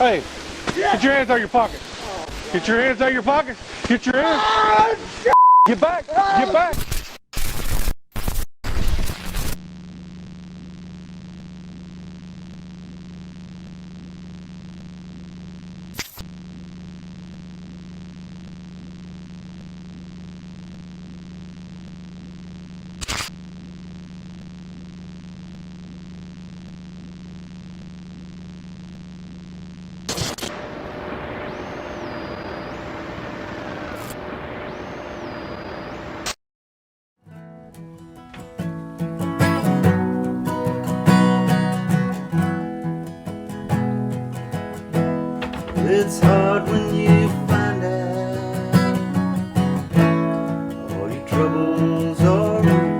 Hey, get your hands out of your pockets. Get your hands out of your pockets. Get your hands. Get back. Get back. It's hard when you find out all your troubles are real.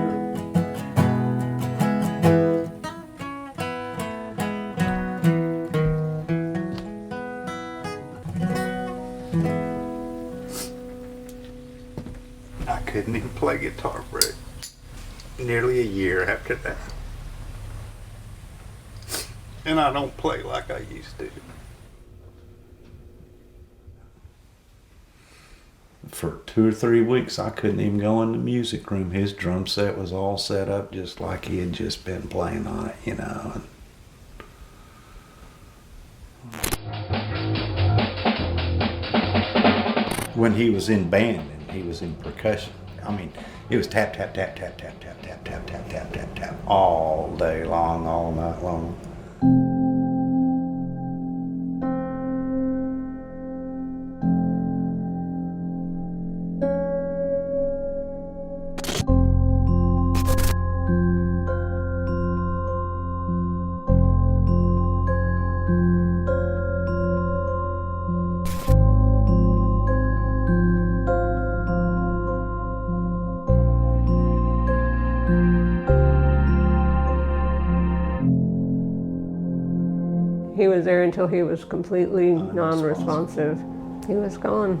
I couldn't even play guitar for it. Nearly a year after that. And I don't play like I used to. For 2 or 3 weeks, I couldn't even go in the music room. His drum set was all set up just like he had just been playing on it, you know. When he was in band and he was in percussion, I mean, it was tap, tap, tap, tap, tap, tap, tap, tap, tap, tap, tap, tap, all day long, all night long. He was there until he was completely non-responsive. He was gone.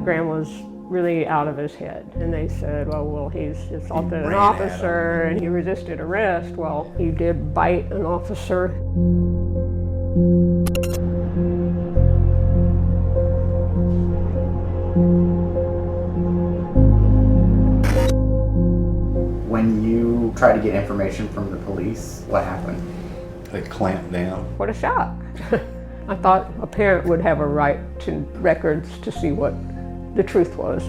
Graham was really out of his head. And they said, well, he's assaulted an officer and he resisted arrest. Well, he did bite an officer. When you try to get information from the police, what happened? They clamped down. What a shock. I thought a parent would have a right to records to see what the truth was.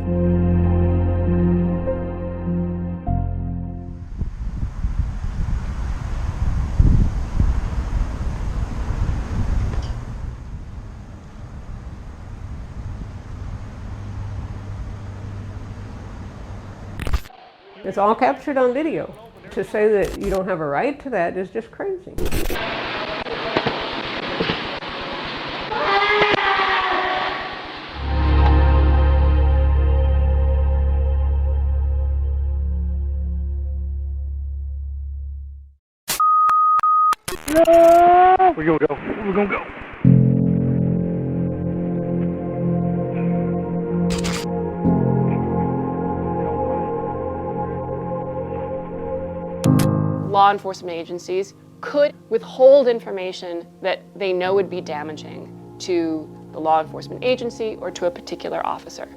It's all captured on video. To say that you don't have a right to that is just crazy. No! We're gonna go. We're gonna go. Law enforcement agencies could withhold information that they know would be damaging to the law enforcement agency or to a particular officer.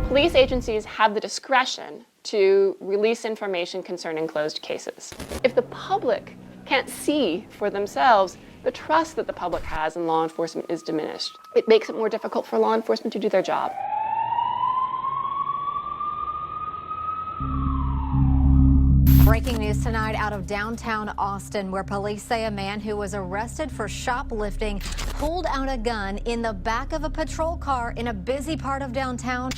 Police agencies have the discretion to release information concerning closed cases. If the public can't see for themselves, the trust that the public has in law enforcement is diminished. It makes it more difficult for law enforcement to do their job. Breaking news tonight out of downtown Austin, where police say a man who was arrested for shoplifting pulled out a gun in the back of a patrol car in a busy part of downtown.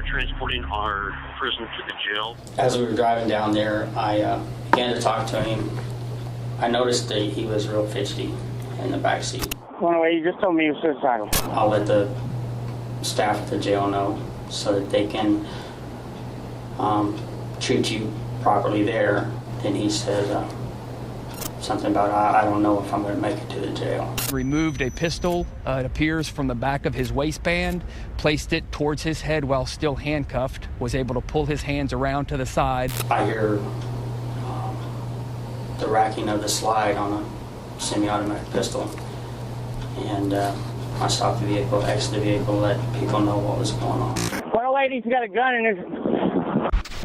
transporting our prisoner to the jail. As we were driving down there, I began to talk to him. I noticed that he was real fidgety in the back seat. Well, anyway, you just told me he was suicidal. I'll let the staff at the jail know so that they can treat you properly there. Then he said something about, I don't know if I'm going to make it to the jail. Removed a pistol, it appears, from the back of his waistband, placed it towards his head while still handcuffed, was able to pull his hands around to the side. I hear the racking of the slide on a semi-automatic pistol. And I stopped the vehicle, exited the vehicle, let people know what was going on. Well, lady's got a gun in his...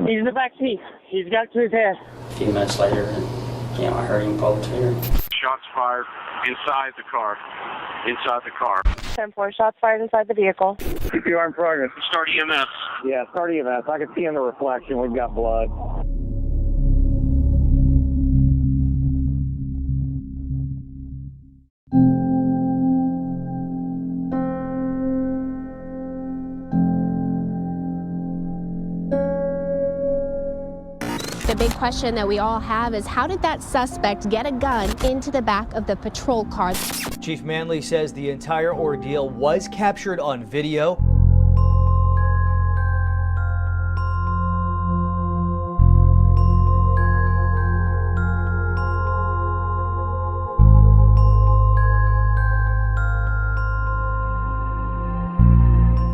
He's in the back seat. He's got it to his head. A few minutes later, I heard him pull the trigger. Shots fired inside the car. Inside the car. 10-4, shots fired inside the vehicle. CPR in progress. Start EMS. Yeah, start EMS. I can see in the reflection we've got blood. The big question that we all have is, how did that suspect get a gun into the back of the patrol car? Chief Manley says the entire ordeal was captured on video.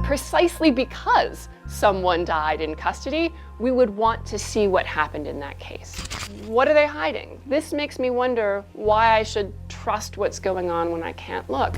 Precisely because someone died in custody, we would want to see what happened in that case. What are they hiding? This makes me wonder why I should trust what's going on when I can't look.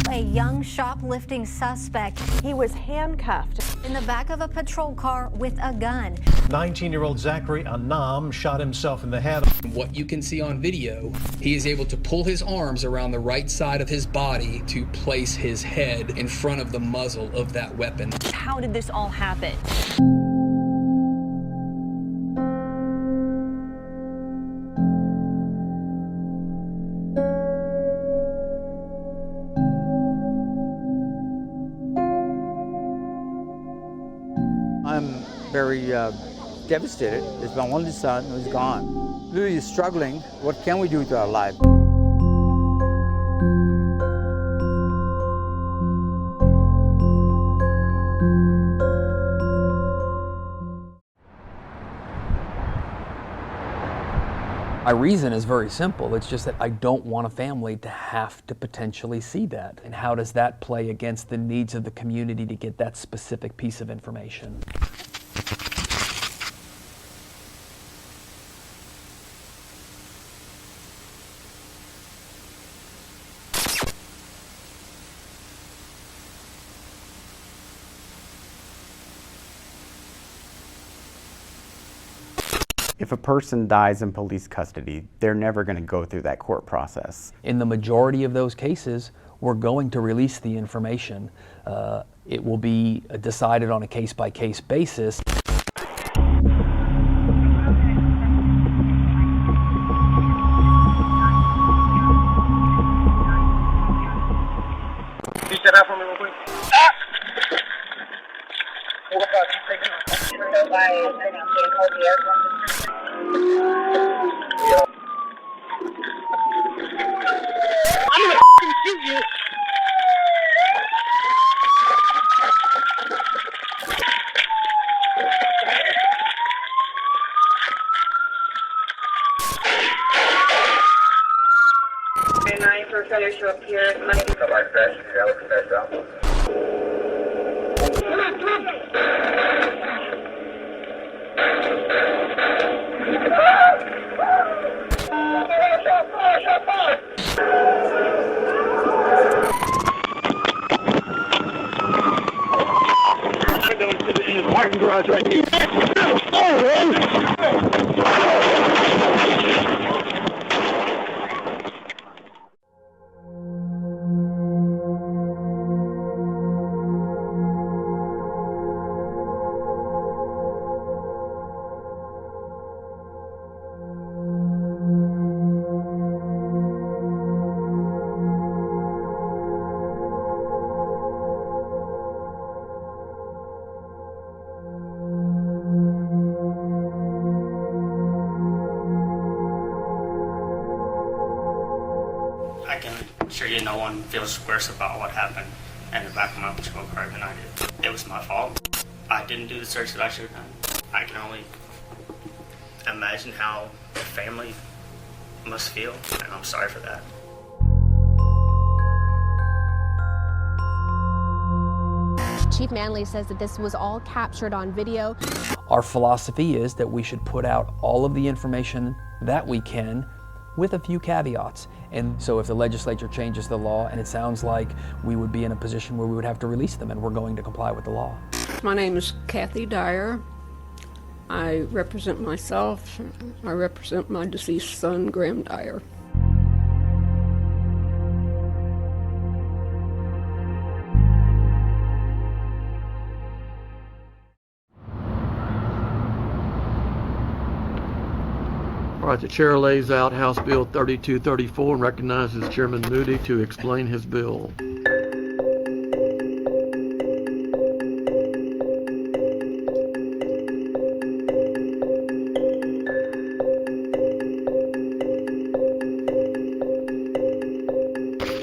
A young shoplifting suspect. He was handcuffed In the back of a patrol car with a gun. 19-year-old Zachary Anam shot himself in the head. What you can see on video, he is able to pull his arms around the right side of his body to place his head in front of the muzzle of that weapon. How did this all happen? I'm very devastated. It's my only son who's gone. Really struggling. What can we do with our life? My reason is very simple. It's just that I don't want a family to have to potentially see that. And how does that play against the needs of the community to get that specific piece of information? If a person dies in police custody, they're never going to go through that court process. In the majority of those cases, we're going to release the information. It will be decided on a case-by-case basis. You set up for me real quick? I'm gonna shoot you. And 9 for failure to appear. In the parking garage right here. sure no one feels worse about what happened in the back of my patrol car than I did. It was my fault. I didn't do the search that I should have done. I can only imagine how the family must feel, and I'm sorry for that. Chief Manley says that this was all captured on video. Our philosophy is that we should put out all of the information that we can with a few caveats. And so if the legislature changes the law, and it sounds like we would be in a position where we would have to release them, and we're going to comply with the law. My name is Kathy Dyer. I represent myself. I represent my deceased son, Graham Dyer. All right, the chair lays out House Bill 3234 and recognizes Chairman Moody to explain his bill.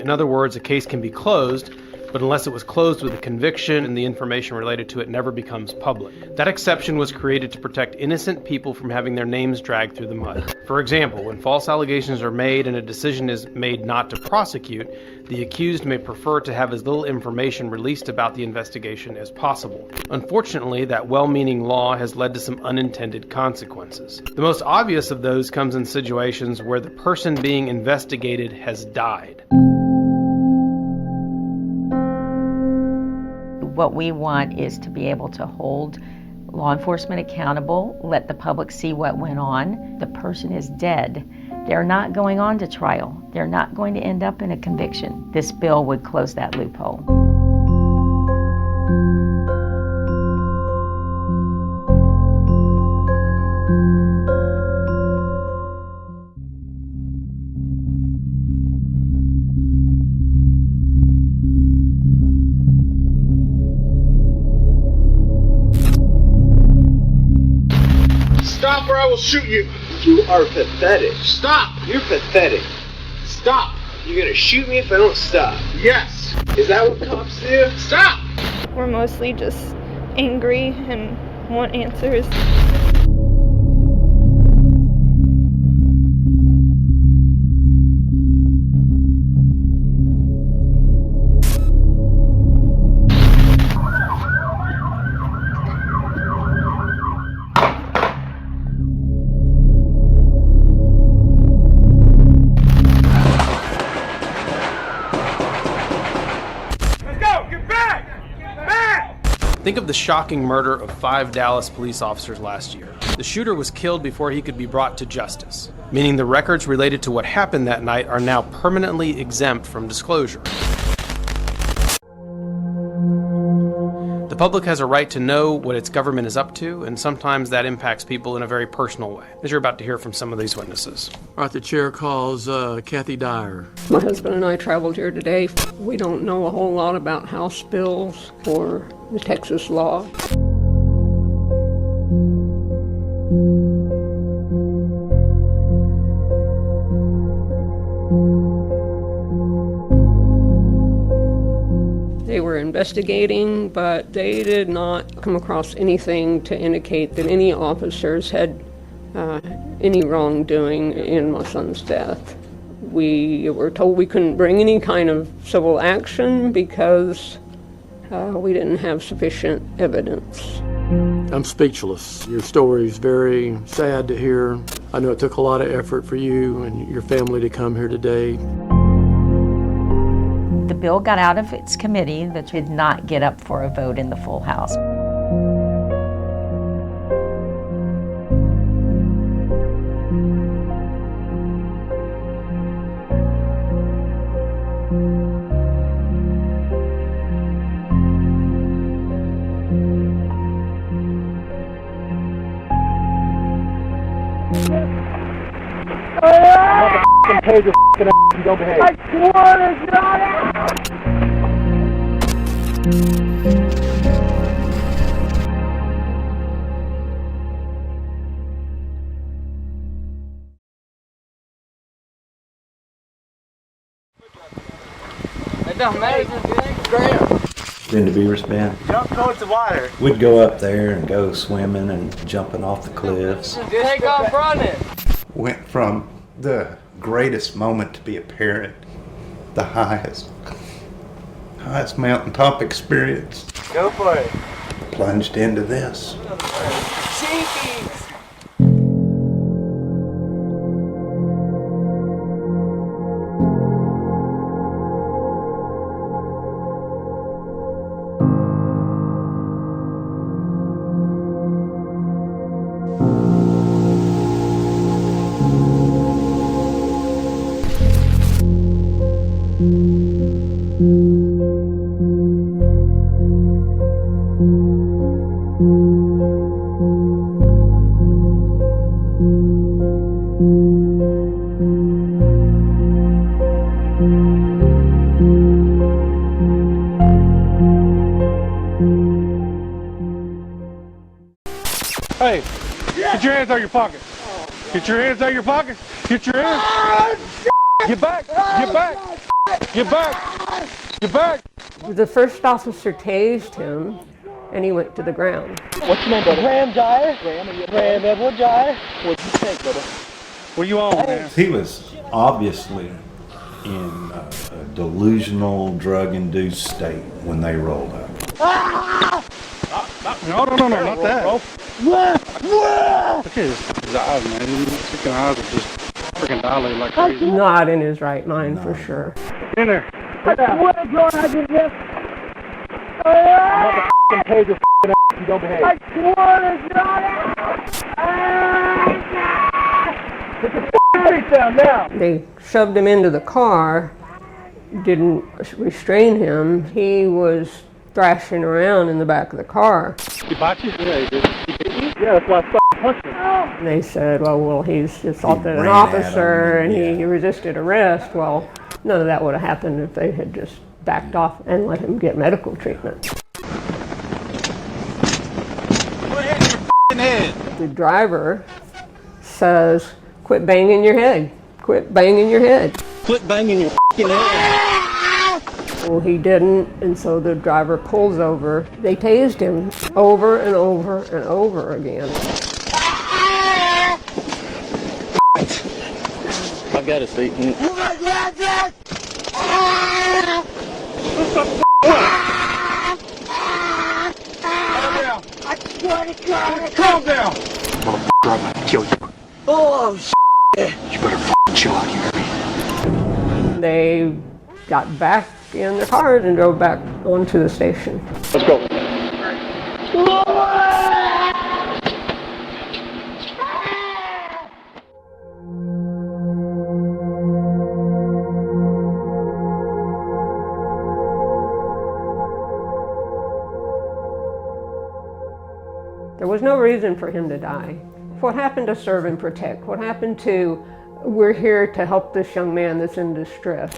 In other words, a case can be closed, but unless it was closed with a conviction and the information related to it never becomes public. That exception was created to protect innocent people from having their names dragged through the mud. For example, when false allegations are made and a decision is made not to prosecute, the accused may prefer to have as little information released about the investigation as possible. Unfortunately, that well-meaning law has led to some unintended consequences. The most obvious of those comes in situations where the person being investigated has died. What we want is to be able to hold law enforcement accountable, let the public see what went on. The person is dead. They're not going on to trial. They're not going to end up in a conviction. This bill would close that loophole. Stop or I will shoot you. You are pathetic. Stop. You're pathetic. Stop. You're gonna shoot me if I don't stop. Yes. Is that what cops do? Stop. We're mostly just angry and want answers. Think of the shocking murder of 5 Dallas police officers last year. The shooter was killed before he could be brought to justice, meaning the records related to what happened that night are now permanently exempt from disclosure. The public has a right to know what its government is up to, and sometimes that impacts people in a very personal way, as you're about to hear from some of these witnesses. All right, the chair calls Kathy Dyer. My husband and I traveled here today. We don't know a whole lot about House bills or the Texas law. They were investigating, but they did not come across anything to indicate that any officers had any wrongdoing in my son's death. We were told we couldn't bring any kind of civil action because we didn't have sufficient evidence. I'm speechless. Your story is very sad to hear. I know it took a lot of effort for you and your family to come here today. The bill got out of its committee that did not get up for a vote in the full House. Pay your f***ing ass and go behave. I swear to God! down, man. Graham. Been to Beaver's Bend? Jump towards the water. We'd go up there and go swimming and jumping off the cliffs. Take off running. Went from the greatest moment to be a parent, the highest mountaintop experience. Go for it. Plunged into this. Cheekies. Hey, get your hands out of your pockets. Get your hands out of your pockets. Get your hands. Get back. Get back. Get back. Get back. The first officer tased him, and he went to the ground. What's your name, brother? Graham Dyer. Graham Edward Dyer. What'd you think, brother? What are you on, man? He was obviously in a delusional, drug-induced state when they rolled up. No, not that. Look at his eyes, man. His freaking eyes are just freaking dilated like crazy. Not in his right mind, for sure. Get in there. I swear to God, I did this. I'm about to pay your ass if you don't behave. I swear to God. Put your face down now. They shoved him into the car, didn't restrain him. He was thrashing around in the back of the car. He bought you? Yeah, he did. He bit you? Yeah, that's why I punched him. And they said, well, he's assaulted an officer and he resisted arrest. Well, none of that would have happened if they had just backed off and let him get medical treatment. The driver says, quit banging your head. Quit banging your head. Quit banging your head. Well, he didn't, and so the driver pulls over. They tased him over and over and over again. I got a seat. Calm down. Motherfucker, I'm gonna kill you. Oh, shit. You better fucking chill out, you hear me? They got back in their cars and drove back onto the station. Let's go. There was no reason for him to die. What happened to serve and protect? What happened to, we're here to help this young man that's in distress?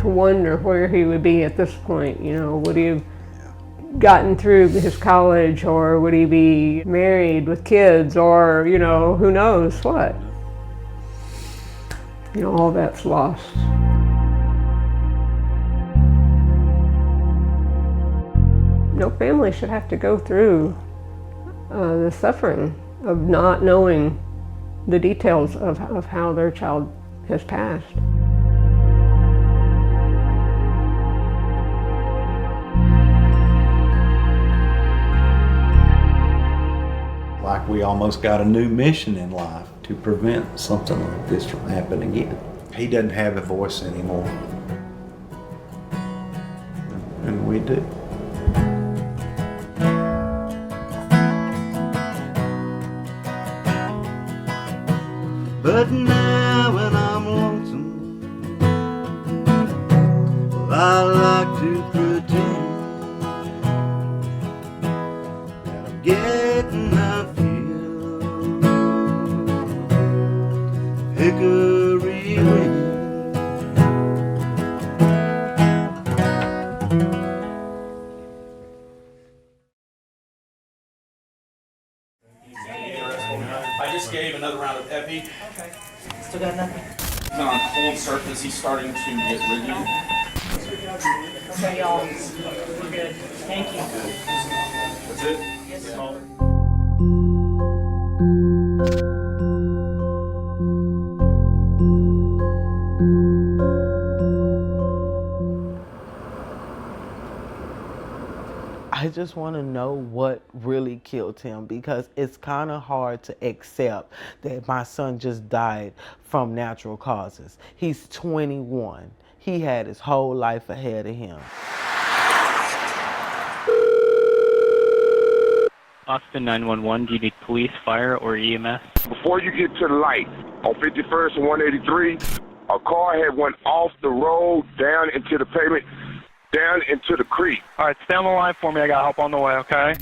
Wonder where he would be at this point. You know, would he have gotten through his college, or would he be married with kids, or, you know, who knows what? You know, all that's lost. No family should have to go through the suffering of not knowing the details of how their child has passed. Like we almost got a new mission in life to prevent something like this from happening again. He doesn't have a voice anymore. And we do. But now when I'm lonesome, well, I like to pretend that I'm getting a feel. Hickory just gave another round of epi. Okay. Still got nothing? He's on cold surface. He's starting to get rigid. Okay, y'all. We're good. Thank you. That's it? Yes, sir. I just want to know what really killed him, because it's kind of hard to accept that my son just died from natural causes. He's 21. He had his whole life ahead of him. Austin 911, do you need police, fire, or EMS? Before you get to the light, on 51st and 183, a car had went off the road down into the pavement, down into the creek. All right, stay on the line for me. I got help on the way, okay?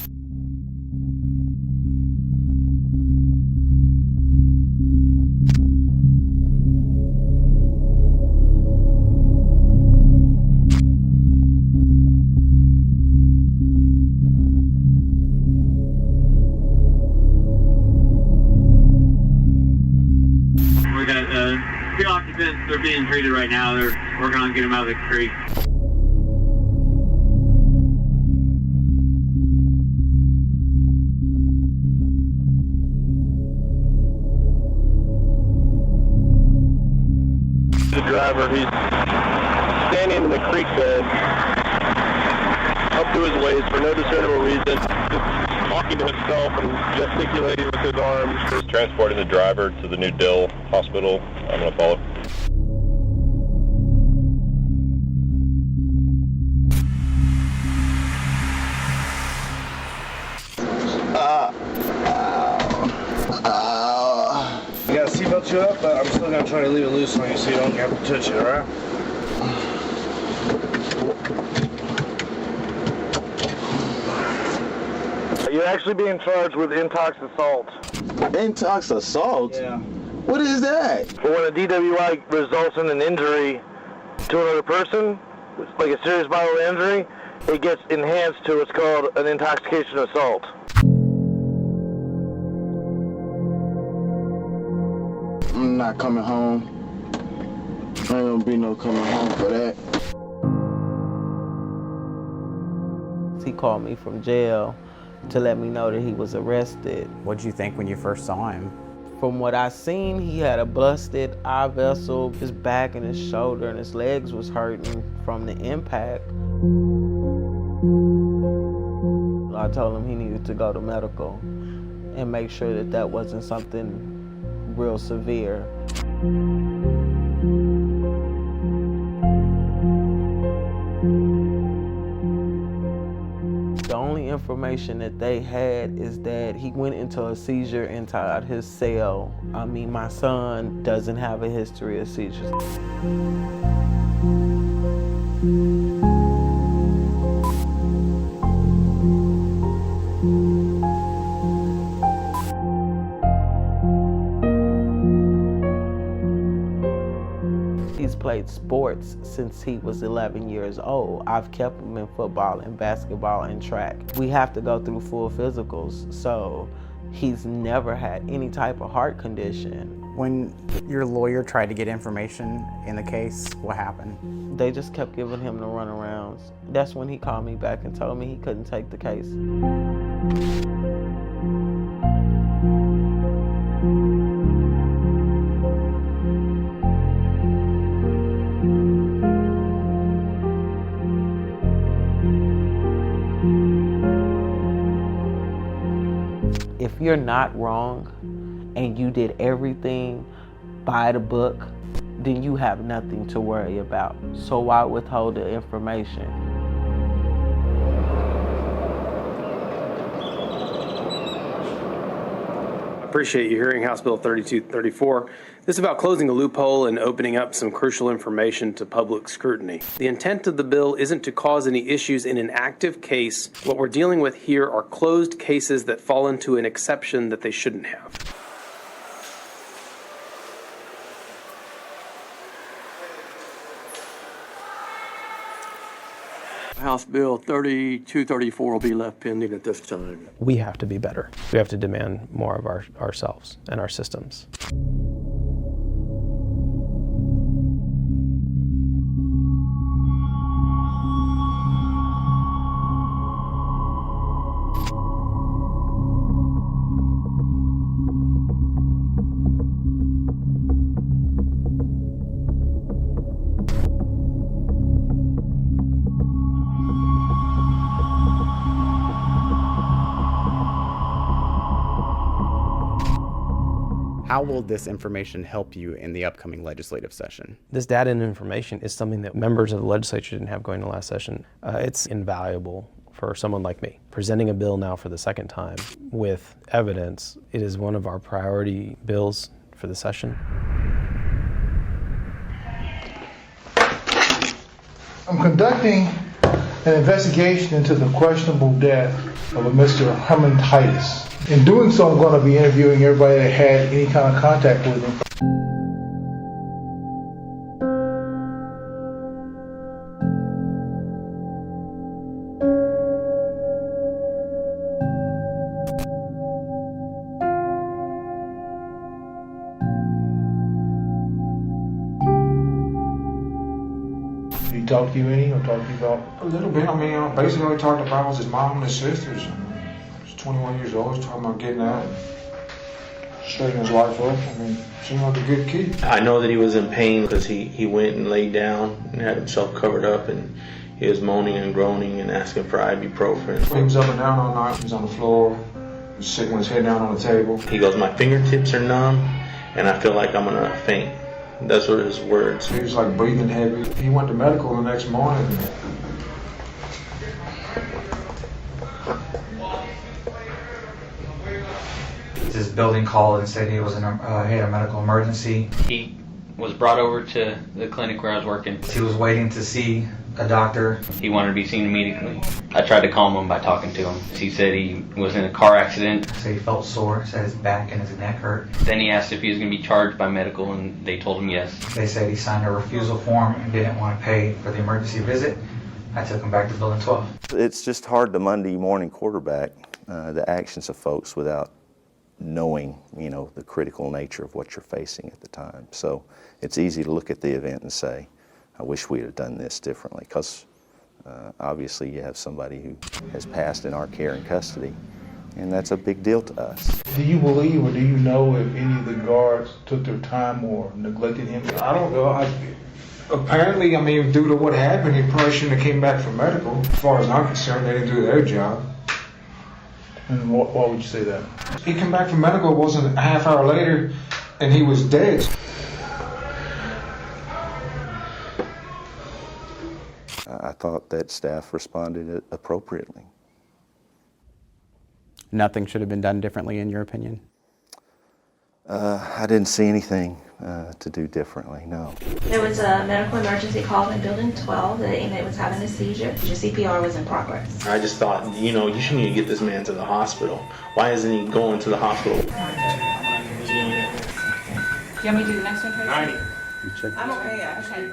We got three occupants. They're being treated right now. They're working on getting them out of the creek. The driver, he's standing in the creek bed, up to his waist for no discernible reason, just talking to himself and gesticulating with his arms. He's transporting the driver to the New Dill Hospital. I'm going to follow. You gotta seatbelt you up, but I'm still gonna try to leave it loose on you so you don't have to touch it, alright? You're actually being charged with intox assault. Intox assault? Yeah. What is that? But when a DWI results in an injury to another person, like a serious bodily injury, it gets enhanced to what's called an intoxication assault. I'm not coming home. Ain't gonna be no coming home for that. He called me from jail to let me know that he was arrested. What did you think when you first saw him? From what I seen, he had a busted eye vessel. His back and his shoulder and his legs was hurting from the impact. I told him he needed to go to medical and make sure that that wasn't something real severe. The only information that they had is that he went into a seizure inside his cell. I mean, my son doesn't have a history of seizures. He's played sports since he was 11 years old. I've kept him in football and basketball and track. We have to go through full physicals, so he's never had any type of heart condition. When your lawyer tried to get information in the case, what happened? They just kept giving him the runarounds. That's when he called me back and told me he couldn't take the case. If you're not wrong and you did everything by the book, then you have nothing to worry about. So why withhold the information? I appreciate you hearing House Bill 3234. This is about closing a loophole and opening up some crucial information to public scrutiny. The intent of the bill isn't to cause any issues in an active case. What we're dealing with here are closed cases that fall into an exception that they shouldn't have. House Bill 3234 will be left pending at this time. We have to be better. We have to demand more of ourselves and our systems. How will this information help you in the upcoming legislative session? This data and information is something that members of the legislature didn't have going to last session. It's invaluable for someone like me. Presenting a bill now for the second time with evidence, it is one of our priority bills for the session. I'm conducting an investigation into the questionable death of a Mr. Herman Titus. In doing so, I'm going to be interviewing everybody that had any kind of contact with him. Did he talk to you any, or talk to you about? A little bit. I mean, basically all he talked about was his mom and his sisters. He's 21 years old. He's talking about getting out and straightening his life up. I mean, seemed like a good kid. I know that he was in pain because he went and laid down and had himself covered up, and he was moaning and groaning and asking for ibuprofen. He was up and down all night. He was on the floor. He was sitting with his head down on the table. He goes, "My fingertips are numb and I feel like I'm gonna faint." Those were his words. He was like breathing heavy. He went to medical the next morning. This building called and said he was he had a medical emergency. He was brought over to the clinic where I was working. He was waiting to see a doctor. He wanted to be seen immediately. I tried to calm him by talking to him. He said he was in a car accident. So he felt sore, said his back and his neck hurt. Then he asked if he was going to be charged by medical, and they told him yes. They said he signed a refusal form and didn't want to pay for the emergency visit. I took him back to Building 12. It's just hard to Monday morning quarterback the actions of folks without knowing, the critical nature of what you're facing at the time. So it's easy to look at the event and say, I wish we'd have done this differently, because obviously you have somebody who has passed in our care and custody, and that's a big deal to us. Do you believe, or do you know if any of the guards took their time or neglected him? I don't know. Apparently, due to what happened, he probably shouldn't have came back for medical. As far as I'm concerned, they didn't do their job. And why would you say that? He came back from medical, it wasn't a half hour later, and he was dead. I thought that staff responded appropriately. Nothing should have been done differently, in your opinion? I didn't see anything to do differently, no. There was a medical emergency called in Building 12. The inmate was having a seizure. Your CPR was in progress. I just thought, you should need to get this man to the hospital. Why isn't he going to the hospital? Do you want me to do the next one, Tracy? I'm okay, yeah. Okay.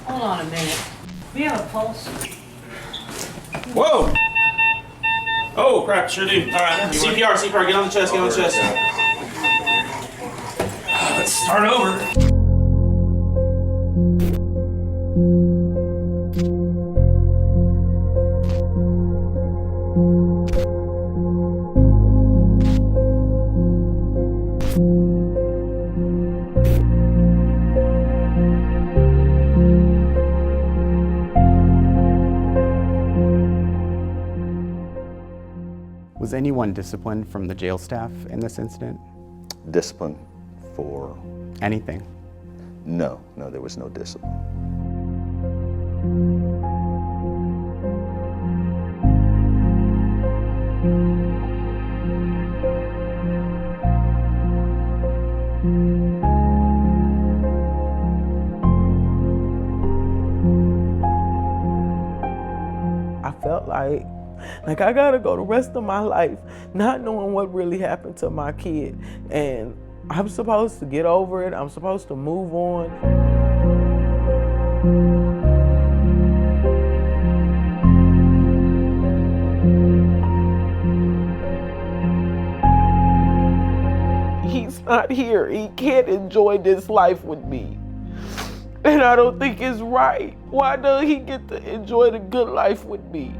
Hold on a minute. We have a pulse. Whoa! Oh crap, sure do. Alright, CPR, get on the chest, Let's start over. Was anyone disciplined from the jail staff in this incident? Discipline for? Anything? No, there was no discipline. I felt like I gotta go the rest of my life not knowing what really happened to my kid. And I'm supposed to get over it. I'm supposed to move on. He's not here. He can't enjoy this life with me. And I don't think it's right. Why does he get to enjoy the good life with me?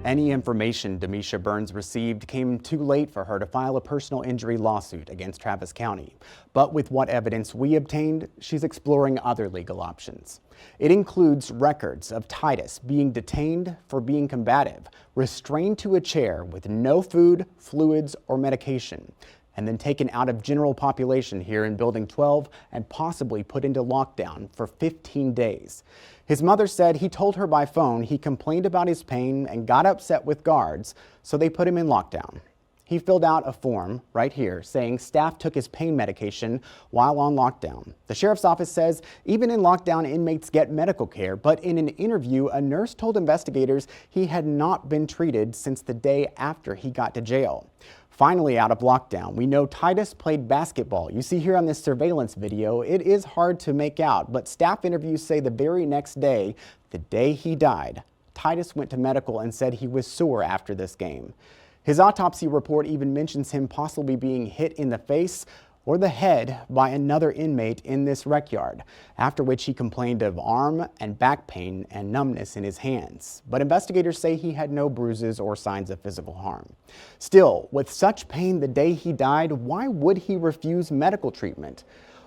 Any information Demisha Burns received came too late for her to file a personal injury lawsuit against Travis County. But with what evidence we obtained, she's exploring other legal options. It includes records of Titus being detained for being combative, restrained to a chair with no food, fluids, or medication, and then taken out of general population here in Building 12 and possibly put into lockdown for 15 days. His mother said he told her by phone he complained about his pain and got upset with guards, so they put him in lockdown. He filled out a form right here saying staff took his pain medication while on lockdown. The sheriff's office says even in lockdown, inmates get medical care, but in an interview, a nurse told investigators he had not been treated since the day after he got to jail. Finally out of lockdown, we know Titus played basketball. You see here on this surveillance video, it is hard to make out, but staff interviews say the very next day, the day he died, Titus went to medical and said he was sore after this game. His autopsy report even mentions him possibly being hit in the face or the head by another inmate in this rec yard, after which he complained of arm and back pain and numbness in his hands. But investigators say he had no bruises or signs of physical harm. Still, with such pain the day he died, why would he refuse medical treatment?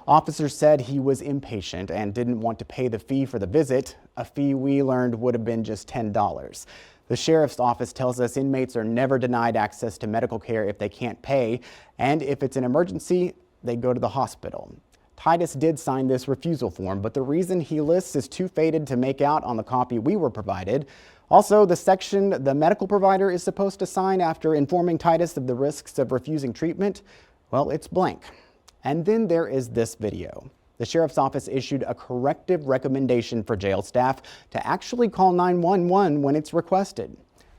Officers said he was impatient and didn't want to pay the fee for the visit, a fee we learned would have been just $10. The sheriff's office tells us inmates are never denied access to medical care if they can't pay, and if it's an emergency, they go to the hospital. Titus did sign this refusal form, but the reason he lists is too faded to make out on the copy we were provided. Also, the section the medical provider is supposed to sign after informing Titus of the risks of refusing treatment, well, it's blank. And then there is this video. The sheriff's office issued a corrective recommendation for jail staff to actually call 911 when it's requested.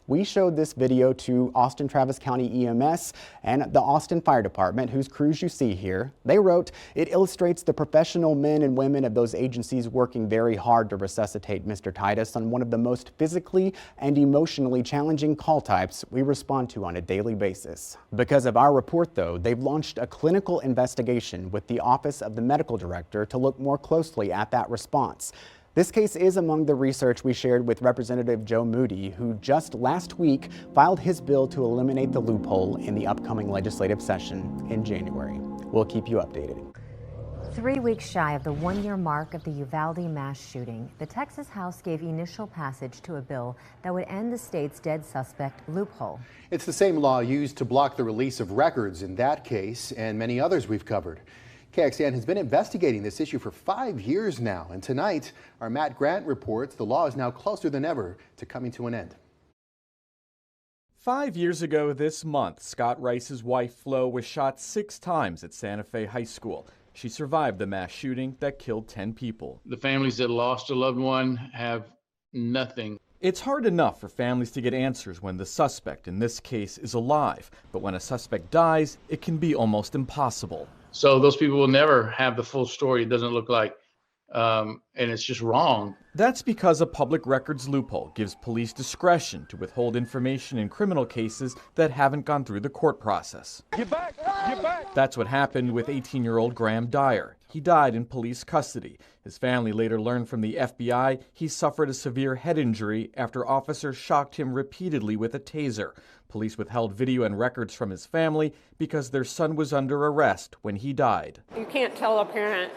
We showed this video to Austin Travis County EMS and the Austin Fire Department, whose crews you see here. They wrote, "It illustrates the professional men and women of those agencies working very hard to resuscitate Mr. Titus on one of the most physically and emotionally challenging call types we respond to on a daily basis." Because of our report, though, they've launched a clinical investigation with the Office of the Medical Director to look more closely at that response. This case is among the research we shared with Representative Joe Moody, who just last week filed his bill to eliminate the loophole in the upcoming legislative session in January. We'll keep you updated. 3 weeks shy of the one-year mark of the Uvalde mass shooting, the Texas House gave initial passage to a bill that would end the state's dead suspect loophole. It's the same law used to block the release of records in that case and many others we've covered. KXAN has been investigating this issue for 5 years now, and tonight, our Matt Grant reports the law is now closer than ever to coming to an end. 5 years ago this month, Scott Rice's wife, Flo, was shot 6 times at Santa Fe High School. She survived the mass shooting that killed 10 people. The families that lost a loved one have nothing. It's hard enough for families to get answers when the suspect, in this case, is alive. But when a suspect dies, it can be almost impossible. So those people will never have the full story, it doesn't look like, and it's just wrong. That's because a public records loophole gives police discretion to withhold information in criminal cases that haven't gone through the court process. Get back! Get back! That's what happened with 18-year-old Graham Dyer. He died in police custody. His family later learned from the FBI he suffered a severe head injury after officers shocked him repeatedly with a taser. Police withheld video and records from his family because their son was under arrest when he died. You can't tell a parent,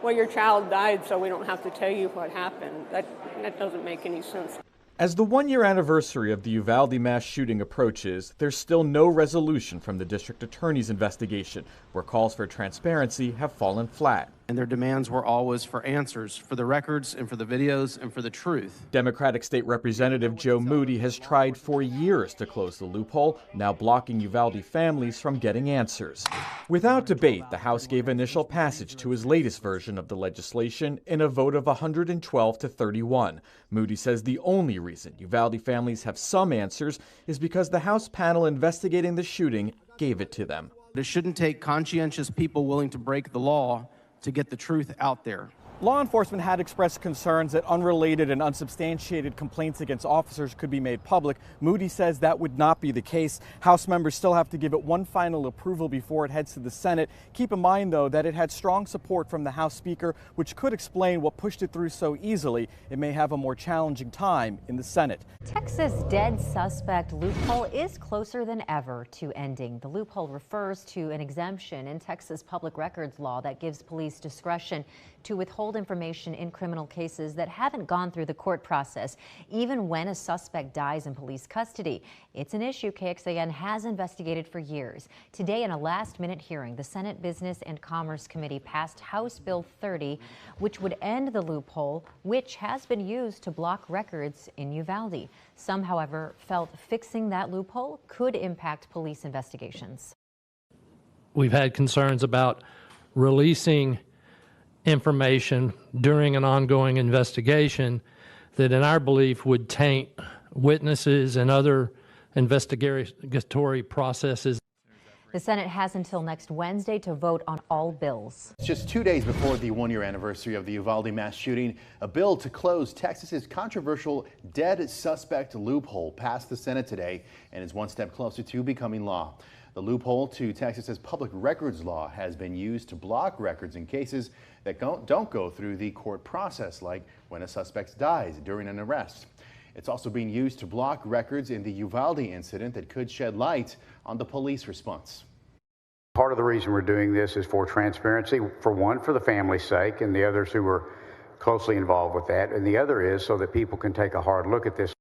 well, your child died, so we don't have to tell you what happened. That doesn't make any sense. As the one-year anniversary of the Uvalde mass shooting approaches, there's still no resolution from the district attorney's investigation, where calls for transparency have fallen flat. And their demands were always for answers, for the records and for the videos and for the truth. Democratic State Representative Joe Moody has tried for years to close the loophole, now blocking Uvalde families from getting answers. Without debate, the House gave initial passage to his latest version of the legislation in a vote of 112 to 31. Moody says the only reason Uvalde families have some answers is because the House panel investigating the shooting gave it to them. It shouldn't take conscientious people willing to break the law to get the truth out there. Law enforcement had expressed concerns that unrelated and unsubstantiated complaints against officers could be made public. Moody says that would not be the case. House members still have to give it one final approval before it heads to the Senate. Keep in mind, though, that it had strong support from the House Speaker, which could explain what pushed it through so easily. It may have a more challenging time in the Senate. Texas dead suspect loophole is closer than ever to ending. The loophole refers to an exemption in Texas public records law that gives police discretion to withhold information in criminal cases that haven't gone through the court process, even when a suspect dies in police custody. It's an issue KXAN has investigated for years. Today, in a last-minute hearing, the Senate Business and Commerce Committee passed House Bill 30, which would end the loophole, which has been used to block records in Uvalde. Some, however, felt fixing that loophole could impact police investigations. We've had concerns about releasing information during an ongoing investigation that, in our belief, would taint witnesses and other investigatory processes. The Senate has until next Wednesday to vote on all bills. Just 2 days before the one-year anniversary of the Uvalde mass shooting, a bill to close Texas's controversial dead suspect loophole passed the Senate today and is one step closer to becoming law. The loophole to Texas's public records law has been used to block records in cases that don't go through the court process, like when a suspect dies during an arrest. It's also being used to block records in the Uvalde incident that could shed light on the police response. Part of the reason we're doing this is for transparency, for one, for the family's sake, and the others who were closely involved with that, and the other is so that people can take a hard look at this.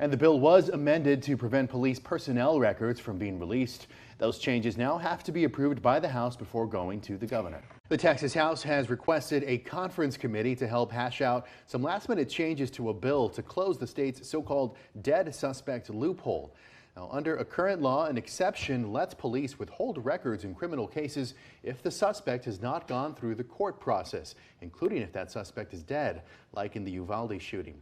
And the bill was amended to prevent police personnel records from being released. Those changes now have to be approved by the House before going to the governor. The Texas House has requested a conference committee to help hash out some last-minute changes to a bill to close the state's so-called dead suspect loophole. Now, under a current law, an exception lets police withhold records in criminal cases if the suspect has not gone through the court process, including if that suspect is dead, like in the Uvalde shooting.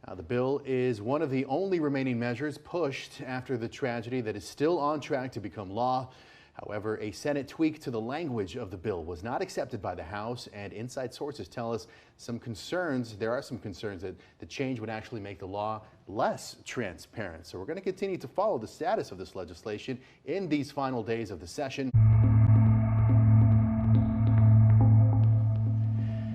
Now, the bill is one of the only remaining measures pushed after the tragedy that is still on track to become law. However, a Senate tweak to the language of the bill was not accepted by the House, and inside sources tell us there are some concerns that the change would actually make the law less transparent. So we're going to continue to follow the status of this legislation in these final days of the session.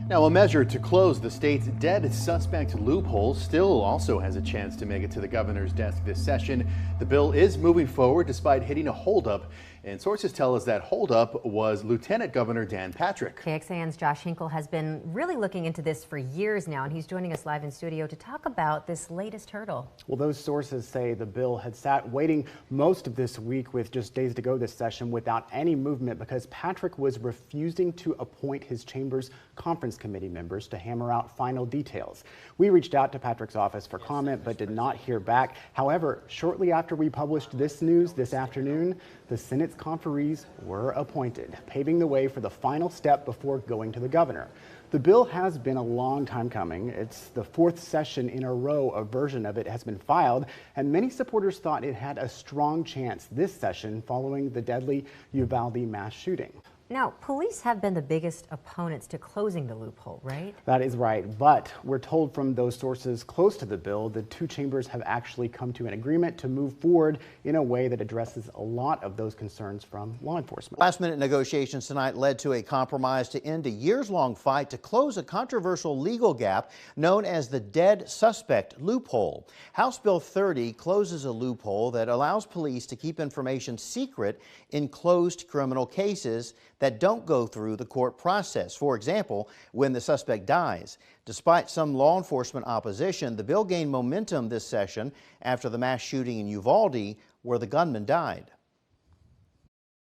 Now, a measure to close the state's dead suspect loophole still also has a chance to make it to the governor's desk this session. The bill is moving forward despite hitting a holdup, and sources tell us that holdup was Lieutenant Governor Dan Patrick. KXAN's Josh Hinkle has been really looking into this for years now, and he's joining us live in studio to talk about this latest hurdle. Well, those sources say the bill had sat waiting most of this week with just days to go this session without any movement because Patrick was refusing to appoint his chamber's conference committee members to hammer out final details. We reached out to Patrick's office for comment but did not hear back. However, shortly after we published this news this afternoon, the Senate's conferees were appointed, paving the way for the final step before going to the governor. The bill has been a long time coming. It's the fourth session in a row a version of it has been filed, and many supporters thought it had a strong chance this session following the deadly Uvalde mass shooting. Now, police have been the biggest opponents to closing the loophole, right? That is right, but we're told from those sources close to the bill, the two chambers have actually come to an agreement to move forward in a way that addresses a lot of those concerns from law enforcement. Last-minute negotiations tonight led to a compromise to end a years-long fight to close a controversial legal gap known as the dead suspect loophole. House Bill 30 closes a loophole that allows police to keep information secret in closed criminal cases that don't go through the court process. For example, when the suspect dies. Despite some law enforcement opposition, the bill gained momentum this session after the mass shooting in Uvalde where the gunman died.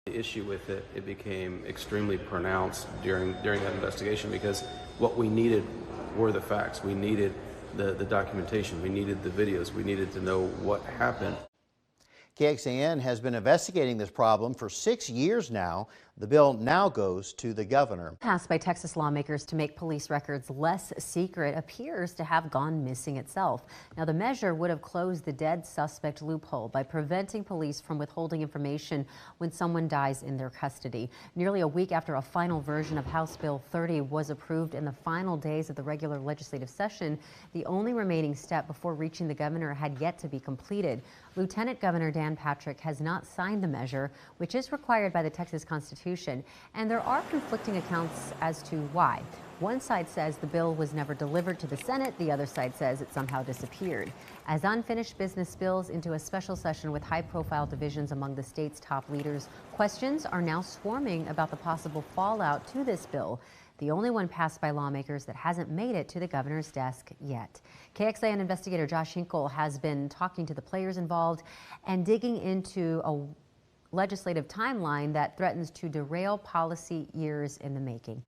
The issue with it became extremely pronounced during that investigation because what we needed were the facts. We needed the documentation. We needed the videos. We needed to know what happened. KXAN has been investigating this problem for 6 years now. The bill now goes to the governor. Passed by Texas lawmakers to make police records less secret appears to have gone missing itself. Now, the measure would have closed the dead suspect loophole by preventing police from withholding information when someone dies in their custody. Nearly a week after a final version of House Bill 30 was approved in the final days of the regular legislative session, the only remaining step before reaching the governor had yet to be completed. Lieutenant Governor Dan Patrick has not signed the measure, which is required by the Texas Constitution, and there are conflicting accounts as to why. One side says the bill was never delivered to the Senate. The other side says it somehow disappeared. As unfinished business spills into a special session with high-profile divisions among the state's top leaders, questions are now swarming about the possible fallout to this bill, the only one passed by lawmakers that hasn't made it to the governor's desk yet. KXAN investigator Josh Hinkle has been talking to the players involved and digging into a legislative timeline that threatens to derail policy years in the making.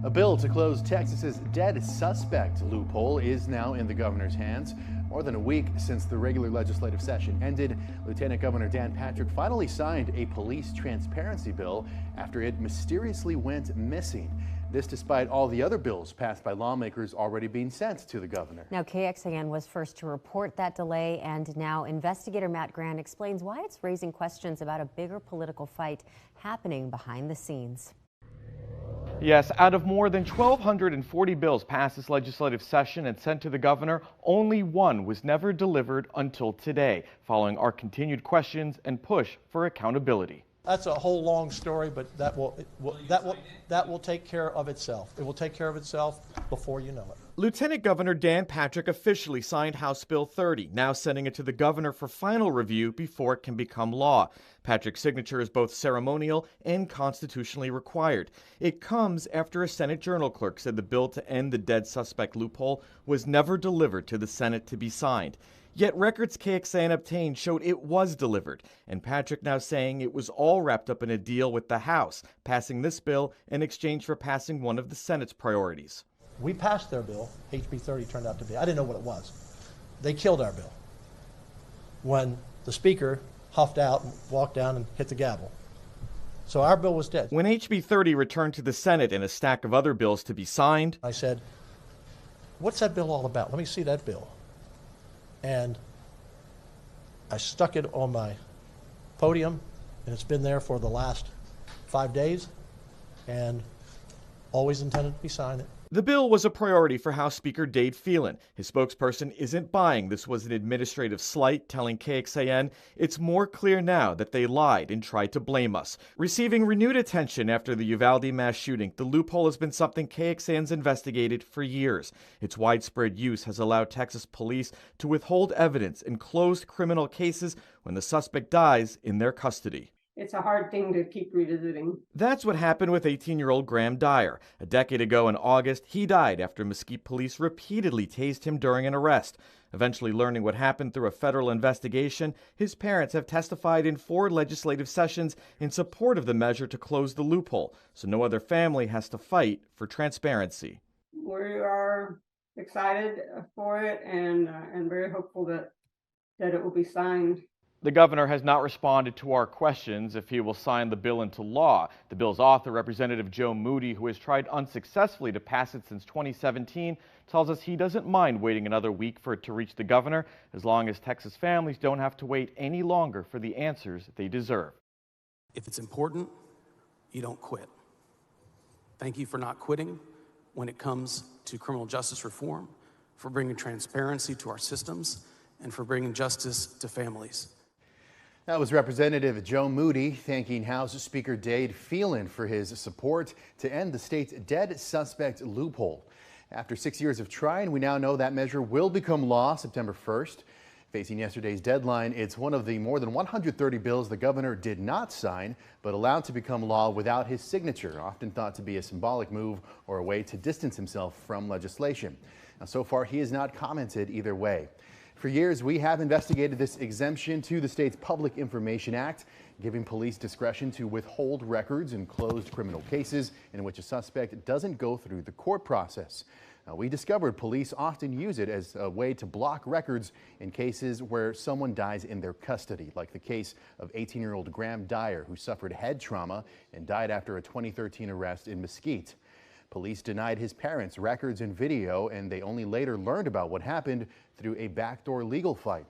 A bill to close Texas's dead suspect loophole is now in the governor's hands. More than a week since the regular legislative session ended, Lieutenant Governor Dan Patrick finally signed a police transparency bill after it mysteriously went missing. This despite all the other bills passed by lawmakers already being sent to the governor. Now, KXAN was first to report that delay, and now investigator Matt Grant explains why it's raising questions about a bigger political fight happening behind the scenes. Yes, out of more than 1,240 bills passed this legislative session and sent to the governor, only one was never delivered until today, following our continued questions and push for accountability. That's a whole long story, but that will take care of itself. It will take care of itself before you know it. Lieutenant Governor Dan Patrick officially signed House Bill 30, now sending it to the governor for final review before it can become law. Patrick's signature is both ceremonial and constitutionally required. It comes after a Senate Journal clerk said the bill to end the dead suspect loophole was never delivered to the Senate to be signed. Yet records KXAN obtained showed it was delivered, and Patrick now saying it was all wrapped up in a deal with the House, passing this bill in exchange for passing one of the Senate's priorities. We passed their bill. HB 30 turned out to be. I didn't know what it was. They killed our bill when the speaker huffed out and walked down and hit the gavel. So our bill was dead. When HB 30 returned to the Senate and a stack of other bills to be signed, I said, "What's that bill all about? Let me see that bill." And I stuck it on my podium, and it's been there for the last 5 days, and always intended to be signed. the bill was a priority for House Speaker Dade Phelan. His spokesperson isn't buying this was an administrative slight, telling KXAN it's more clear now that they lied and tried to blame us. Receiving renewed attention after the Uvalde mass shooting, the loophole has been something KXAN's investigated for years. Its widespread use has allowed Texas police to withhold evidence in closed criminal cases when the suspect dies in their custody. It's a hard thing to keep revisiting. That's what happened with 18-year-old Graham Dyer. A decade ago in August, he died after Mesquite police repeatedly tased him during an arrest. Eventually learning what happened through a federal investigation, his parents have testified in 4 legislative sessions in support of the measure to close the loophole, so no other family has to fight for transparency. We are excited for it and very hopeful that it will be signed. The governor has not responded to our questions if he will sign the bill into law. The bill's author, Representative Joe Moody, who has tried unsuccessfully to pass it since 2017, tells us he doesn't mind waiting another week for it to reach the governor, as long as Texas families don't have to wait any longer for the answers they deserve. If it's important, you don't quit. Thank you for not quitting when it comes to criminal justice reform, for bringing transparency to our systems, and for bringing justice to families. That was Representative Joe Moody thanking House Speaker Dade Phelan for his support to end the state's dead suspect loophole. After 6 years of trying, we now know that measure will become law September 1st. Facing yesterday's deadline, it's one of the more than 130 bills the governor did not sign, but allowed to become law without his signature, often thought to be a symbolic move or a way to distance himself from legislation. Now, so far, he has not commented either way. For years, we have investigated this exemption to the state's Public Information Act, giving police discretion to withhold records in closed criminal cases in which a suspect doesn't go through the court process. We discovered police often use it as a way to block records in cases where someone dies in their custody, like the case of 18-year-old Graham Dyer, who suffered head trauma and died after a 2013 arrest in Mesquite. Police denied his parents records and video, and they only later learned about what happened through a backdoor legal fight.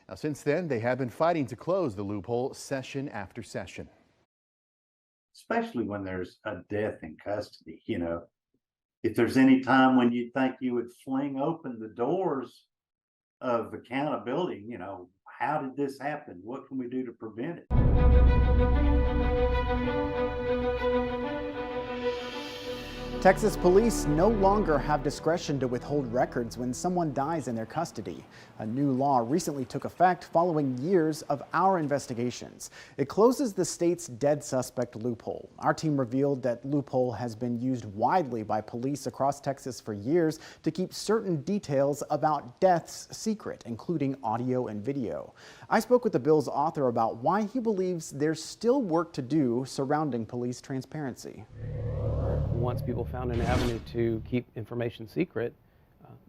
Now, since then, they have been fighting to close the loophole session after session. Especially when there's a death in custody, if there's any time when you think you would fling open the doors of accountability, how did this happen? What can we do to prevent it? Texas police no longer have discretion to withhold records when someone dies in their custody. A new law recently took effect following years of our investigations. It closes the state's dead suspect loophole. Our team revealed that loophole has been used widely by police across Texas for years to keep certain details about deaths secret, including audio and video. I spoke with the bill's author about why he believes there's still work to do surrounding police transparency. Once people found an avenue to keep information secret,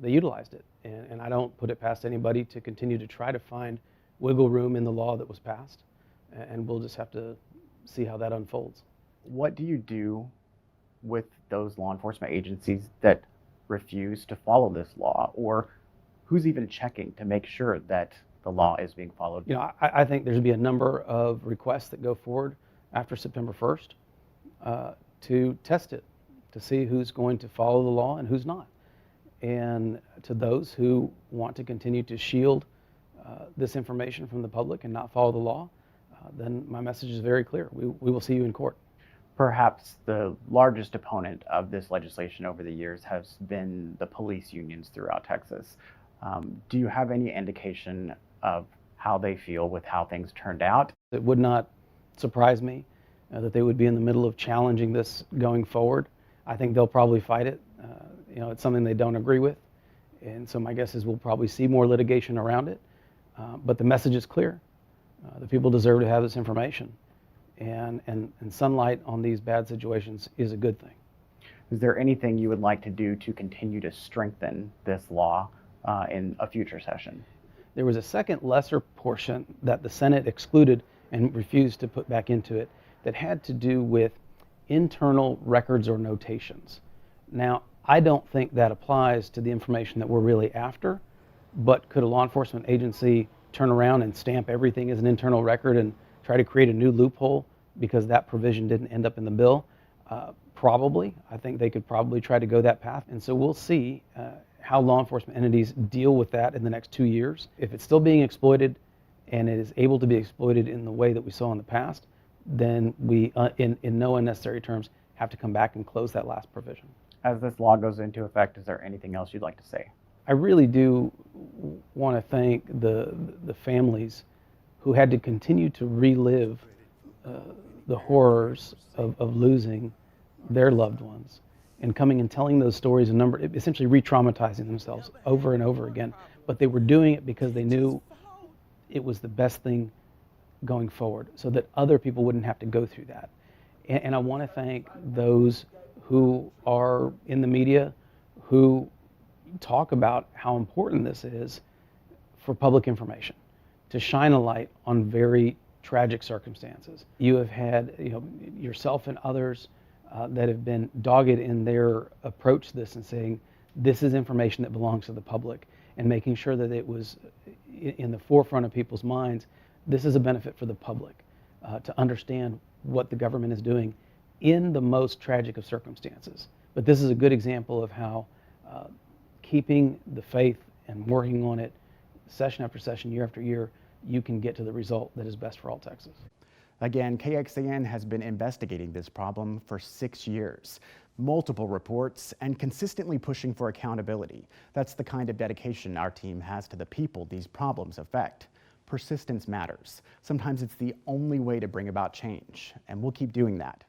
they utilized it. And I don't put it past anybody to continue to try to find wiggle room in the law that was passed. And we'll just have to see how that unfolds. What do you do with those law enforcement agencies that refuse to follow this law? Or who's even checking to make sure that the law is being followed? I think there's going to be a number of requests that go forward after September 1st to test it, to see who's going to follow the law and who's not. And to those who want to continue to shield this information from the public and not follow the law, then my message is very clear. We will see you in court. Perhaps the largest opponent of this legislation over the years has been the police unions throughout Texas. Do you have any indication of how they feel with how things turned out? It would not surprise me that they would be in the middle of challenging this going forward. I think they'll probably fight it. It's something they don't agree with. And so my guess is we'll probably see more litigation around it. But the message is clear. The people deserve to have this information. And sunlight on these bad situations is a good thing. Is there anything you would like to do to continue to strengthen this law in a future session? There was a second lesser portion that the Senate excluded and refused to put back into it that had to do with internal records or notations. Now, I don't think that applies to the information that we're really after, but could a law enforcement agency turn around and stamp everything as an internal record and try to create a new loophole because that provision didn't end up in the bill? Probably. I think they could probably try to go that path. And so we'll see how law enforcement entities deal with that in the next 2 years. If it's still being exploited and it is able to be exploited in the way that we saw in the past, then we, in no unnecessary terms, have to come back and close that last provision. As this law goes into effect, is there anything else you'd like to say? I really do want to thank the families who had to continue to relive the horrors of losing their loved ones and coming and telling those stories, essentially re-traumatizing themselves over and over again. But they were doing it because they knew it was the best thing going forward so that other people wouldn't have to go through that. And I want to thank those who are in the media who talk about how important this is for public information, to shine a light on very tragic circumstances. You have had yourself and others that have been dogged in their approach to this and saying this is information that belongs to the public, and making sure that it was in the forefront of people's minds. This is a benefit for the public to understand what the government is doing in the most tragic of circumstances. But this is a good example of how keeping the faith and working on it session after session, year after year, you can get to the result that is best for all Texas. Again, KXAN has been investigating this problem for 6 years. Multiple reports and consistently pushing for accountability. That's the kind of dedication our team has to the people these problems affect. Persistence matters. Sometimes it's the only way to bring about change, and we'll keep doing that.